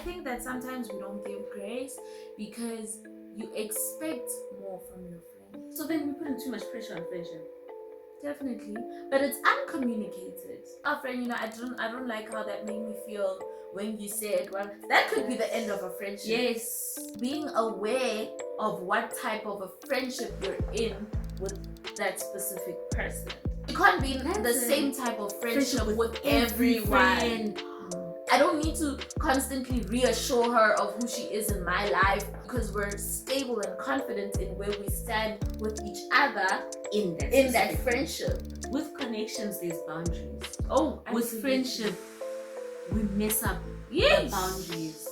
think that sometimes we don't give grace because you expect more from your friend. So then we put in too much pressure on friendship. Definitely, but it's uncommunicated. Our friend, I don't like how that made me feel when you said, well, that could be the end of a friendship. Yes. Being aware of what type of a friendship you're in with that specific person. You can't be in the same type of friendship with everyone. I don't need to constantly reassure her of who she is in my life because we're stable and confident in where we stand with each other in that friendship. With connections, there's boundaries. Oh, with absolutely. Friendship, we mess up the boundaries.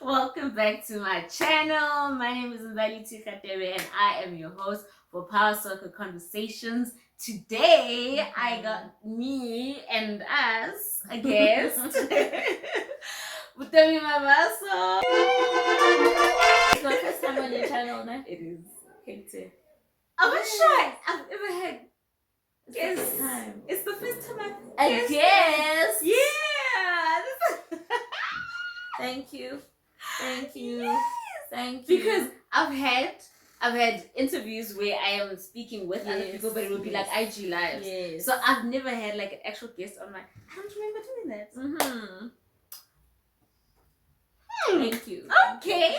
Welcome back to my channel. My name is Mbali Tikatere and I am your host for Power Circle Conversations. Today I got me and us a guest. Butami Mabaso. It's my first time on your channel, no? It is. Hectic. I'm not sure I've ever had. It's the first time. It's the first time I guess. Yeah. Thank you. Thank you. Yes. Thank you. Because I've had interviews where I am speaking with other people, but it would be like IG lives. Yes. So I've never had like an actual guest on my. I don't remember doing that. Thank you. Okay.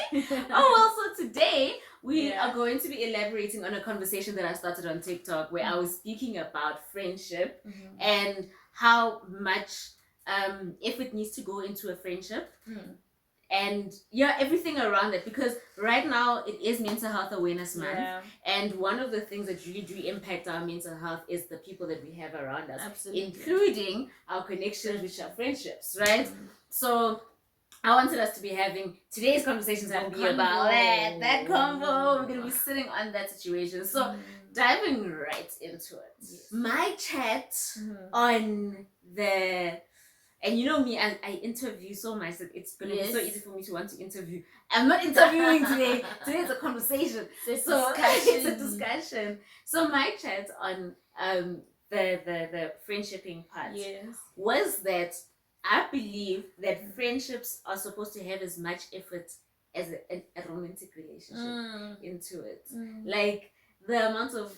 Oh, well, so today we are going to be elaborating on a conversation that I started on TikTok where I was speaking about friendship and how much effort needs to go into a friendship. And everything around it, because right now it is Mental Health Awareness Month, and one of the things that really do impact our mental health is the people that we have around us. Absolutely. Including our connections, which are friendships, right? So I wanted us to be having today's conversations going to be about that combo. We're going to be sitting on that situation. So diving right into it. My chat on the. And you know me, I interview so much that it's going to be so easy for me to want to interview. I'm not interviewing today. Today is a conversation. It's a discussion. So my chat on the friendshipping part was that I believe that friendships are supposed to have as much effort as a romantic relationship into it. Like the amount of,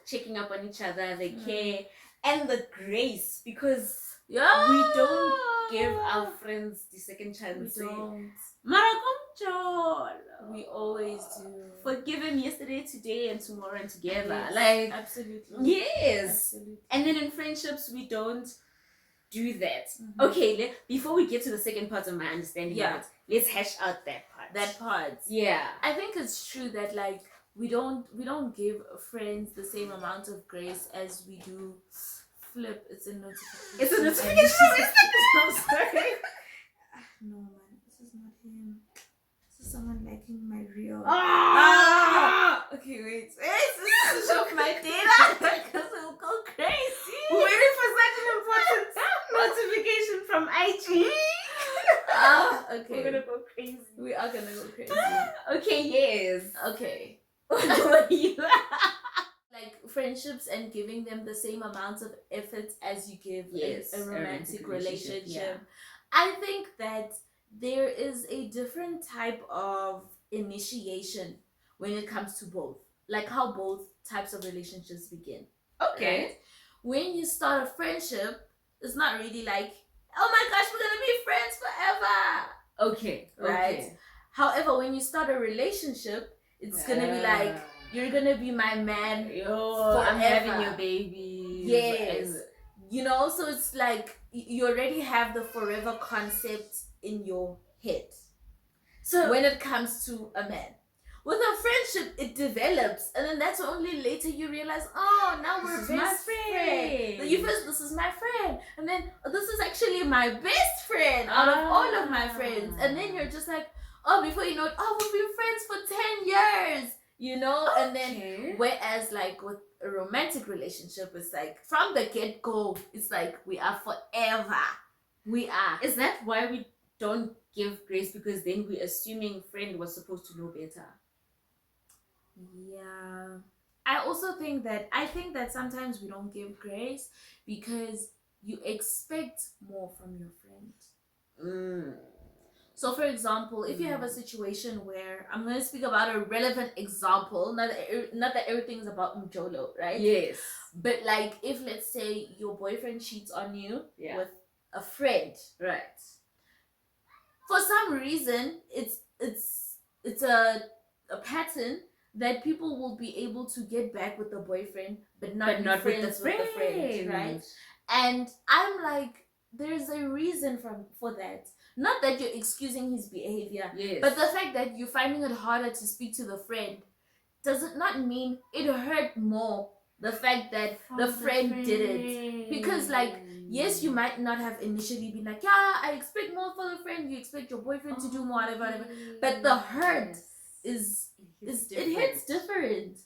checking up on each other, the care, and the grace, because we don't give our friends the second chance. We don't. We always do. Forgive him yesterday, today, and tomorrow, and together. Yes, absolutely. Yes. Absolutely. And then in friendships, we don't do that. Okay, before we get to the second part of my understanding of it, let's hash out that part. Yeah. I think it's true that like we don't give friends the same amount of grace as we do. Flip, it's a notification. It's a notification from Instagram. I'm sorry. No man, this is not him. This is someone liking my reel. Okay, wait. It's switch off my data because it will go crazy. We're waiting for such an important notification from IG. Okay. We're gonna go crazy. We are gonna go crazy. Okay, yes. Okay. Like friendships and giving them the same amount of effort as you give a romantic relationship. I think that there is a different type of initiation when it comes to both, like how both types of relationships begin. Okay. Right? When you start a friendship, it's not really like, oh my gosh, we're gonna be friends forever. Okay. Right? Okay. However, when you start a relationship, it's gonna be like, you're gonna be my man. I'm having your baby. Yes. So it's like you already have the forever concept in your head. So when it comes to a man, with a friendship, it develops, and then that's only later you realize, oh, now we're best friends. You first, this is my friend, and then this is actually my best friend out of all of my friends, and then you're just like, oh, before you know it, oh, we've been friends for 10 years. And then whereas like with a romantic relationship, it's like from the get-go, it's like we are forever. We are. Is that why we don't give grace? Because then we're assuming friend was supposed to know better. Yeah, I also think that sometimes we don't give grace because you expect more from your friend. So, for example, if you have a situation where I'm going to speak about a relevant example, not that everything's about Mjolo, right? Yes. But like, if let's say your boyfriend cheats on you Yeah. with a friend, Right. for some reason, it's a pattern that people will be able to get back with the boyfriend, but not be friends with the friend, right? And I'm like, there's a reason for that. Not that you're excusing his behavior, Yes. but the fact that you're finding it harder to speak to the friend does it not mean it hurt more the fact that the friend did it. Because like, yes, you might not have initially been like, yeah, I expect more for the friend, you expect your boyfriend to do more, whatever, but the hurt is it hits different.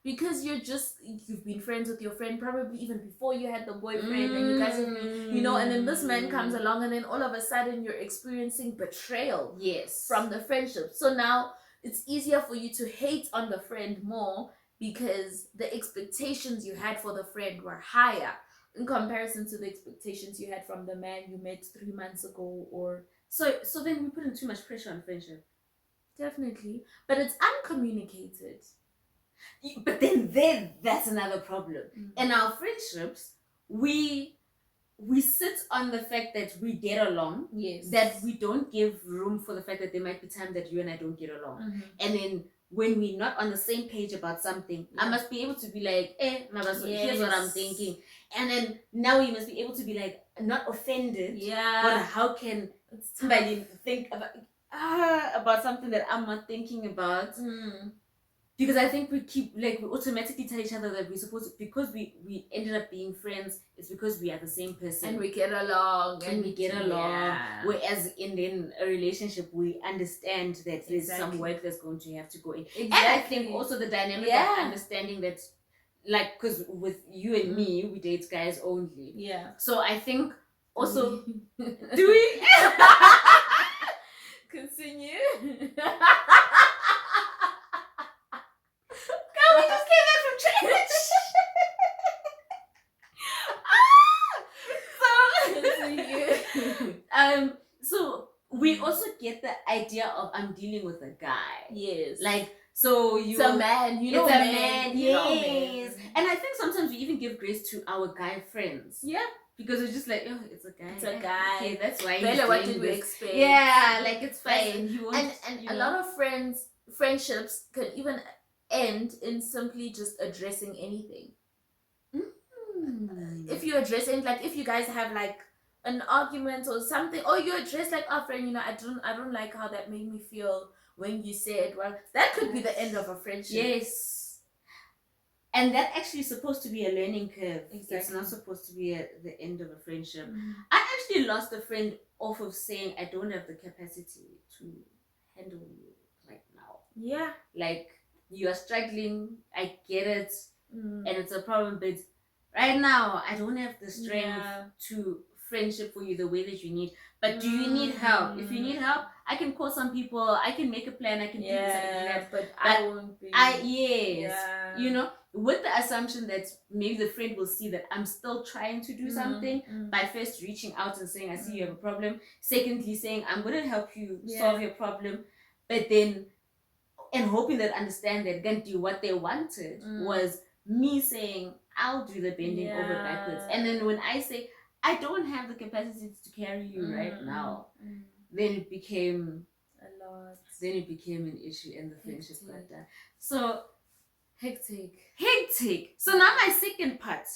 Because you've been friends with your friend probably even before you had the boyfriend, and you guys have been, and then this man comes along, and then all of a sudden you're experiencing betrayal, yes, from the friendship. So now it's easier for you to hate on the friend more because the expectations you had for the friend were higher in comparison to the expectations you had from the man you met 3 months ago. Or so then we put in too much pressure on friendship. Definitely, but it's uncommunicated. But then that's another problem. In our friendships, we sit on the fact that we get along. Yes. That we don't give room for the fact that there might be time that you and I don't get along. And then when we're not on the same page about something, I must be able to be like, Mabaso, here's what I'm thinking. And then now you must be able to be like, not offended. Yeah. But how can somebody think about something that I'm not thinking about? Because I think we automatically tell each other that we're supposed to, because we ended up being friends, it's because we are the same person. And we get along. Yeah. Whereas in a relationship, we understand that there's some work that's going to have to go in. Exactly. And I think also the dynamic of understanding that, like, because with you and me, we date guys only. Yeah. So I think also... Do we? Continue. We just came back from church. So we also get the idea of I'm dealing with a guy. Yes. Like, so it's a man. It's a man. Yes. And I think sometimes we even give grace to our guy friends. Yeah. Because we're just like, oh, it's a guy. It's a guy. Okay, that's why. What did we expect? Yeah, like it's fine. And a lot of friendships can even end in simply just addressing anything. If you address it, like if you guys have like an argument or something, or you address like, oh friend, I don't like how that made me feel when you said, well, that could be the end of a friendship. Yes. And that actually is supposed to be a learning curve. Exactly. It's not supposed to be the end of a friendship. I actually lost a friend off of saying I don't have the capacity to handle you right now. Yeah. Like, you are struggling, I get it, and it's a problem, but right now I don't have the strength to friendship for you the way that you need. But do you need help? If you need help, I can call some people, I can make a plan, I can do this, I can do that. But I won't be. With the assumption that maybe the friend will see that I'm still trying to do something by first reaching out and saying, I see you have a problem. Secondly, saying, I'm going to help you solve your problem. But then, and hoping that understand that Ganti, what they wanted was me saying, I'll do the bending over backwards. And then when I say, I don't have the capacity to carry you right now, then it became a lot. Then it became an issue and the friendship got done. So, hectic. So now my second part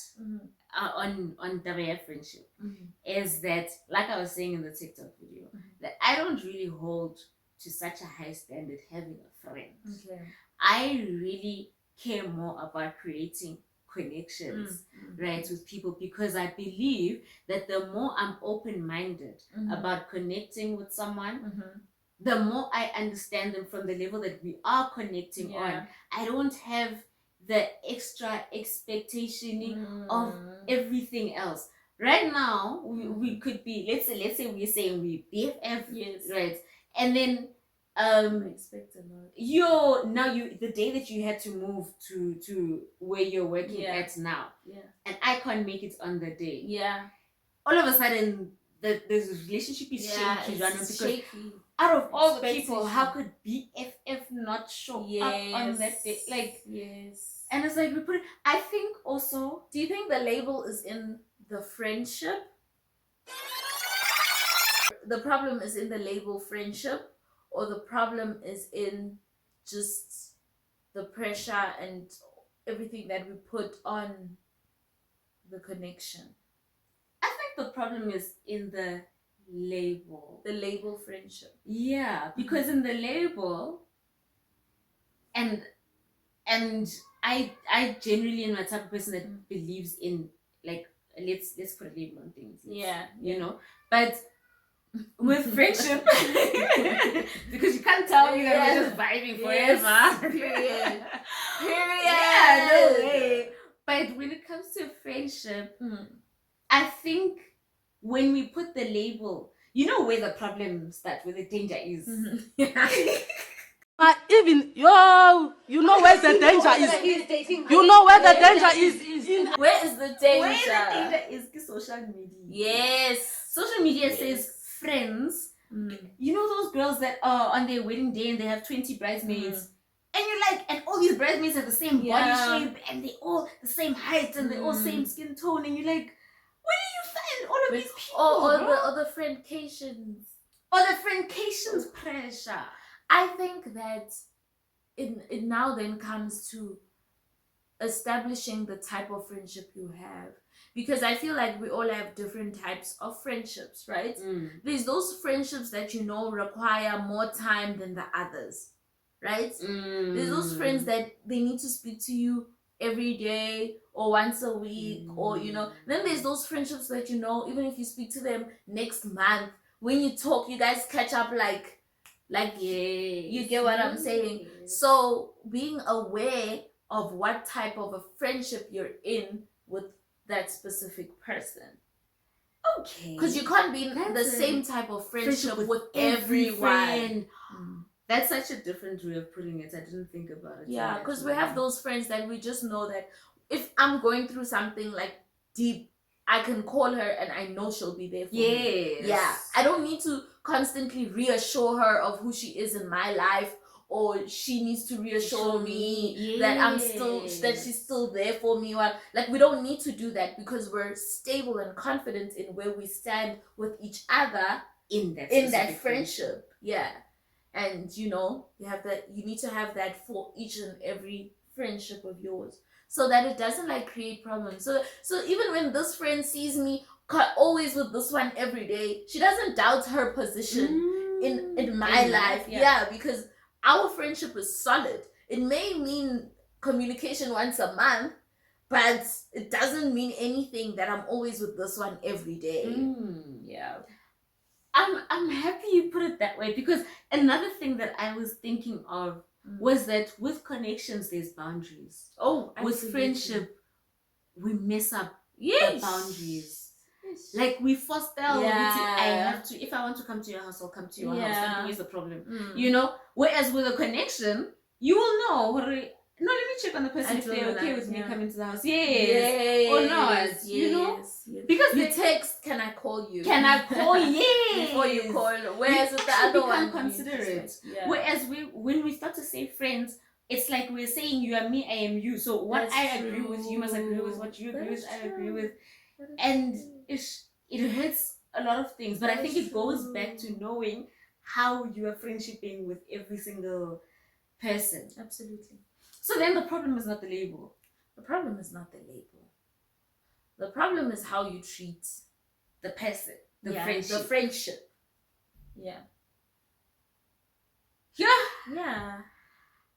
on WF friendship is that, like I was saying in the TikTok video, that I don't really hold to such a high standard having a friend. Okay. I really care more about creating connections, right, with people, because I believe that the more I'm open-minded about connecting with someone, the more I understand them from the level that we are connecting on. I don't have the extra expectation of everything else. Right now, we could be, let's say we're saying we BFF, right? And then I expect a lot. The day that you had to move to where you're working at now, and I can't make it on the day. All of a sudden, the relationship is shaky, because shaky. Out of all the people, how could BFF not show up on that day? Like, and it's like we put it. I think also. Do you think the label is in the friendship? The problem is in the label friendship, or the problem is in just the pressure and everything that we put on the connection? I think the problem is in the label. The label friendship. Yeah, because in the label, and I generally am a type of person that believes in, like, let's put a label on things. You know, but with friendship, because you can't tell me that we're just vibing forever. Period. Yeah, no way. But when it comes to friendship, I think when we put the label, you know where the problem starts, where the danger is. Even you know where the danger is. You know where the danger is. Where is the danger? Where the danger is social media. Yes. Social media says friends. You know those girls that are on their wedding day and they have 20 bridesmaids. And you're like, and all these bridesmaids have the same body shape and they all the same height and they all same skin tone, and you're like, where do you find all of these people? Or the friendcations. Or the friendcations pressure. I think that it now then comes to establishing the type of friendship you have. Because I feel like we all have different types of friendships, right? There's those friendships that you know require more time than the others, right? There's those friends that they need to speak to you every day or once a week, or you know. Then there's those friendships that you know, even if you speak to them next month, when you talk, you guys catch up like you get what I'm saying. So being aware of what type of a friendship you're in with that specific person. Okay. Because you can't be in the same type of friendship with everyone. That's such a different way of putting it. I didn't think about it. Yeah, because we have those friends that we just know that if I'm going through something like deep, I can call her and I know she'll be there for me. Yeah. I don't need to constantly reassure her of who she is in my life, or she needs to reassure me that she's still there for me. Like, we don't need to do that because we're stable and confident in where we stand with each other in that friendship. Yeah. And you know, you need to have that for each and every friendship of yours, so that it doesn't like create problems. So even when this friend sees me always with this one every day, she doesn't doubt her position in my life. Yeah, because our friendship is solid. It may mean communication once a month, but it doesn't mean anything that I'm always with this one every day. Yeah. I'm happy you put it that way, because another thing that I was thinking of was that with connections there's boundaries. Oh, absolutely. With friendship we mess up the boundaries. Like we foster I have to, if I want to come to your house, I'll come to your house. Like, here's the problem. You know? Whereas with a connection, you will know, no, let me check on the person if they're okay with me coming to the house. Yes. Or not. You know? Because you text, can I call you? Can I call? Yes. Before you call. Whereas with the other one, considerate. Whereas when we start to say friends, it's like we're saying you are me, I am you. So what I agree with, you must agree with. What you agree with, I agree with. And it hurts a lot of things. But I think it goes back to knowing how you are friendshiping with every single person. Absolutely. So then the problem is not the label. The problem is not the label. The problem is how you treat the person, the friendship. Yeah. Yeah.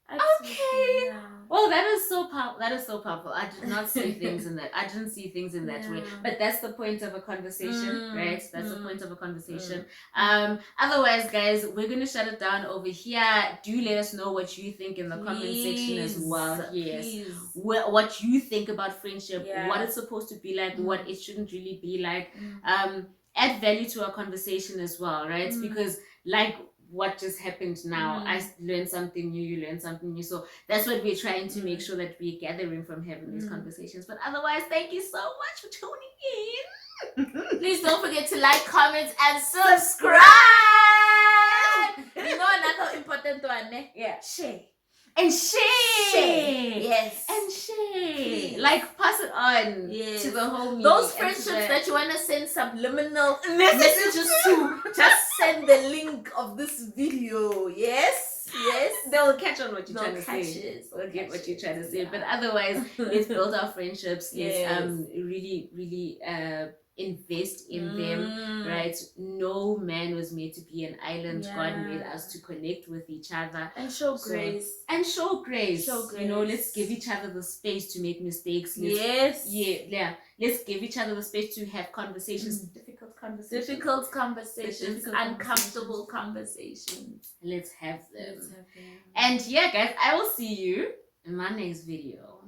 Absolutely. Okay. Yeah. Well, that is so powerful. I did not see things in that. I didn't see things in that way. But that's the point of a conversation, right? That's the point of a conversation. Otherwise, guys, we're gonna shut it down over here. Do let us know what you think in the comment section as well. Yes. What you think about friendship, what it's supposed to be like, what it shouldn't really be like. Add value to our conversation as well, right? Because like what just happened now. I learned something new, you learned something new. So that's what we're trying to make sure that we're gathering from having these conversations. But otherwise, thank you so much for tuning in. Please don't forget to like, comment, and subscribe. You know another important one, eh? Yeah. Share. And share. Yes. And share. Please. Like, pass it on Yes. to the homie. Those friendships that you want to send subliminal messages to, just send the link of this video. Yes. Yes. They'll catch on what you're They'll trying to catch say. it. They'll get what you're trying to say. Yeah. But otherwise, let's build our friendships. Yes. Let's really, really invest in them, right? No man was made to be an island. Yeah. God made us to connect with each other. And show grace. And show grace. Show You know, grace. let's give each other the space to make mistakes. Yes. Yeah. Let's give each other the space to have conversations, difficult conversations. Difficult conversations, Difficult uncomfortable conversations. Let's have them. Let's have them. And yeah, guys, I will see you in my next video.